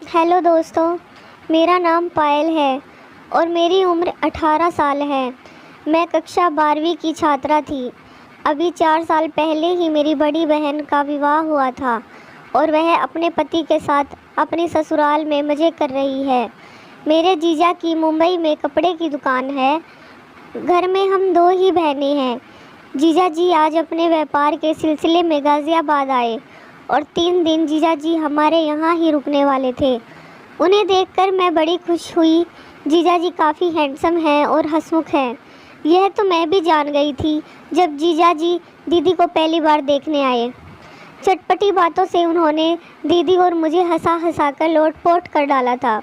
Hello दोस्तों, मेरा नाम पायल है और मेरी उम्र 18 साल है। मैं कक्षा 12वीं की छात्रा थी। अभी 4 साल पहले ही मेरी बड़ी बहन का विवाह हुआ था और वह अपने पति के साथ अपने ससुराल में मज़े कर रही है। मेरे जीजा की मुंबई में कपड़े की दुकान है। घर में हम 2 ही बहनें हैं। जीजा जी आज अपने व्यापार के सिलसिले में गाज़ियाबाद आए और 3 दिन जीजा जी हमारे यहाँ ही रुकने वाले थे। उन्हें देखकर मैं बड़ी खुश हुई। जीजा जी काफ़ी हैंडसम हैं और हंसमुख हैं। यह तो मैं भी जान गई थी जब जीजा जी दीदी को पहली बार देखने आए। चटपटी बातों से उन्होंने दीदी और मुझे हंसा हंसा कर लोट-पोट कर डाला था।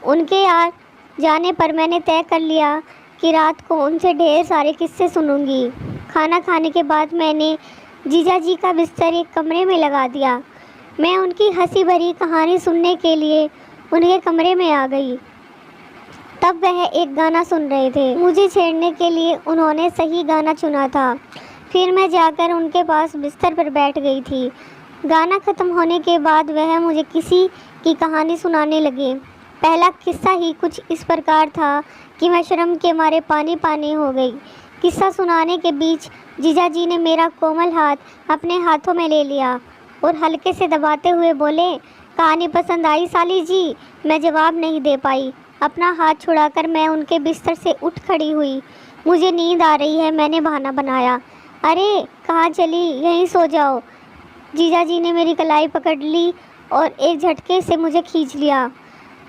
उनके आ जाने पर मैंने तय कर लिया कि रात को उनसे ढेर सारे किस्से सुनूंगी। खाना खाने के बाद मैंने जीजा जी का बिस्तर एक कमरे में लगा दिया। मैं उनकी हंसी भरी कहानी सुनने के लिए उनके कमरे में आ गई। तब वह एक गाना सुन रहे थे। मुझे छेड़ने के लिए उन्होंने सही गाना चुना था। फिर मैं जाकर उनके पास बिस्तर पर बैठ गई थी। गाना ख़त्म होने के बाद वह मुझे किसी की कहानी सुनाने लगे। पहला किस्सा ही कुछ इस प्रकार था कि मैं शर्म के मारे पानी पानी हो गई। किस्सा सुनाने के बीच जीजा जी ने मेरा कोमल हाथ अपने हाथों में ले लिया और हल्के से दबाते हुए बोले, कहानी पसंद आई साली जी? मैं जवाब नहीं दे पाई। अपना हाथ छुड़ाकर मैं उनके बिस्तर से उठ खड़ी हुई। मुझे नींद आ रही है, मैंने बहाना बनाया। अरे कहाँ चली, यहीं सो जाओ। जीजा जी ने मेरी कलाई पकड़ ली और एक झटके से मुझे खींच लिया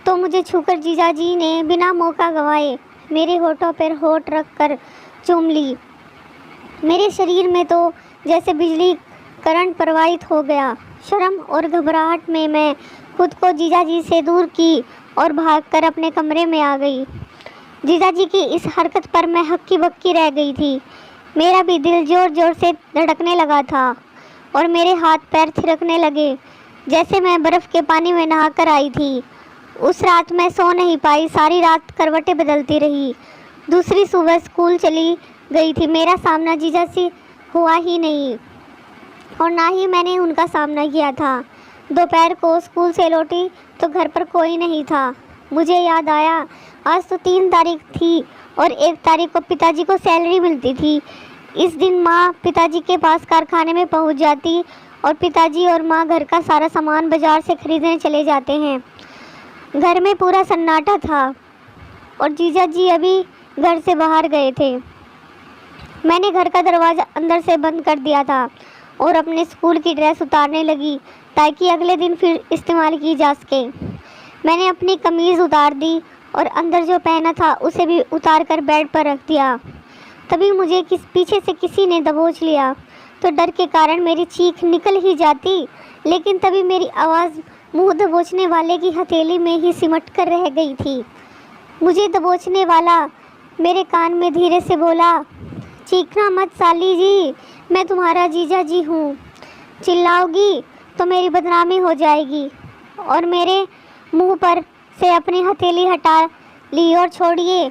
तो मुझे छूकर जीजा जी ने बिना मौका गंवाए मेरे होठों पर होठ रख कर चूम ली। मेरे शरीर में तो जैसे बिजली करंट प्रवाहित हो गया। शर्म और घबराहट में मैं खुद को जीजा जी से दूर की और भागकर अपने कमरे में आ गई। जीजा जी की इस हरकत पर मैं हक्की बक्की रह गई थी। मेरा भी दिल ज़ोर ज़ोर से धड़कने लगा था और मेरे हाथ पैर थिरकने लगे जैसे मैं बर्फ़ के पानी में नहाकर आई थी। उस रात मैं सो नहीं पाई। सारी रात करवटें बदलती रही। दूसरी सुबह स्कूल चली गई थी। मेरा सामना जीजा से हुआ ही नहीं और ना ही मैंने उनका सामना किया था। दोपहर को स्कूल से लौटी तो घर पर कोई नहीं था। मुझे याद आया आज तो 3 तारीख थी और 1 तारीख को पिताजी को सैलरी मिलती थी। इस दिन माँ पिताजी के पास कारखाने में पहुँच जाती और पिताजी और माँ घर का सारा सामान बाज़ार से खरीदने चले जाते हैं। घर में पूरा सन्नाटा था और जीजा जी अभी घर से बाहर गए थे। मैंने घर का दरवाज़ा अंदर से बंद कर दिया था और अपने स्कूल की ड्रेस उतारने लगी ताकि अगले दिन फिर इस्तेमाल की जा सके। मैंने अपनी कमीज़ उतार दी और अंदर जो पहना था उसे भी उतार कर बेड पर रख दिया। तभी मुझे पीछे से किसी ने दबोच लिया तो डर के कारण मेरी चीख निकल ही जाती, लेकिन तभी मेरी आवाज़ मुंह दबोचने वाले की हथेली में ही सिमट कर रह गई थी। मुझे दबोचने वाला मेरे कान में धीरे से बोला, चीखना मत साली जी, मैं तुम्हारा जीजा जी हूँ। चिल्लाओगी तो मेरी बदनामी हो जाएगी। और मेरे मुंह पर से अपनी हथेली हटा ली और छोड़िए,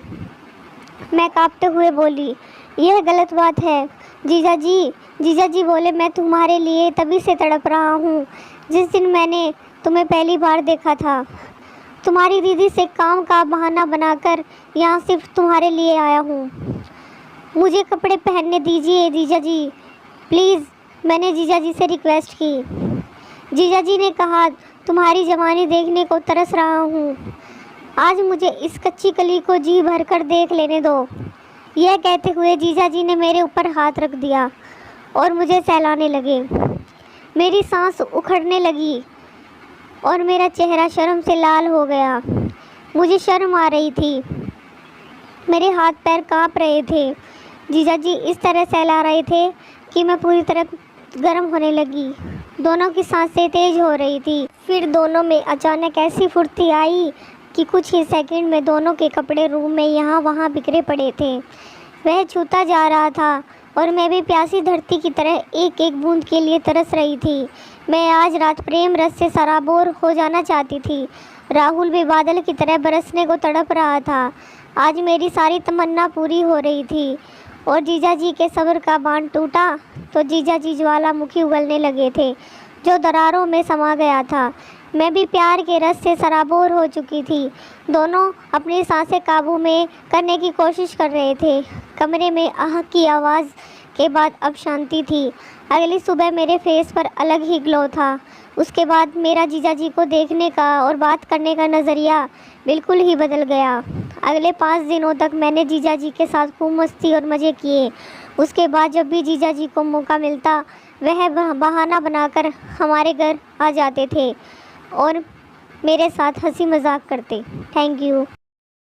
मैं कांपते हुए बोली, यह गलत बात है जीजा जी। जीजा जी बोले, मैं तुम्हारे लिए तभी से तड़प रहा हूँ जिस दिन मैंने तुम्हें पहली बार देखा था। तुम्हारी दीदी से काम का बहाना बनाकर यहाँ सिर्फ तुम्हारे लिए आया हूँ। मुझे कपड़े पहनने दीजिए जीजा जी, प्लीज़, मैंने जीजा जी से रिक्वेस्ट की। जीजा जी ने कहा, तुम्हारी जवानी देखने को तरस रहा हूँ। आज मुझे इस कच्ची कली को जी भर कर देख लेने दो। यह कहते हुए जीजा जी ने मेरे ऊपर हाथ रख दिया और मुझे सहलाने लगे। मेरी सांस उखड़ने लगी और मेरा चेहरा शर्म से लाल हो गया। मुझे शर्म आ रही थी। मेरे हाथ पैर कांप रहे थे। जीजा जी इस तरह सहला रहे थे कि मैं पूरी तरह गर्म होने लगी। दोनों की सांसें तेज़ हो रही थी। फिर दोनों में अचानक ऐसी फुर्ती आई कि कुछ ही सेकंड में दोनों के कपड़े रूम में यहाँ वहाँ बिखरे पड़े थे। वह छूता जा रहा था और मैं भी प्यासी धरती की तरह एक एक बूंद के लिए तरस रही थी। मैं आज रात प्रेम रस से सराबोर हो जाना चाहती थी। राहुल भी बादल की तरह बरसने को तड़प रहा था। आज मेरी सारी तमन्ना पूरी हो रही थी और जीजा जी के सब्र का बांध टूटा तो जीजा जी ज्वालामुखी उगलने लगे थे जो दरारों में समा गया था। मैं भी प्यार के रस से सराबोर हो चुकी थी। दोनों अपनी सांसें काबू में करने की कोशिश कर रहे थे। कमरे में आह की आवाज़ के बाद अब शांति थी। अगली सुबह मेरे फेस पर अलग ही ग्लो था। उसके बाद मेरा जीजाजी को देखने का और बात करने का नज़रिया बिल्कुल ही बदल गया। अगले 5 दिनों तक मैंने जीजाजी के साथ खूब मस्ती और मज़े किए। उसके बाद जब भी जीजाजी को मौका मिलता वह बहाना बनाकर हमारे घर आ जाते थे और मेरे साथ हंसी मजाक करते। Thank you.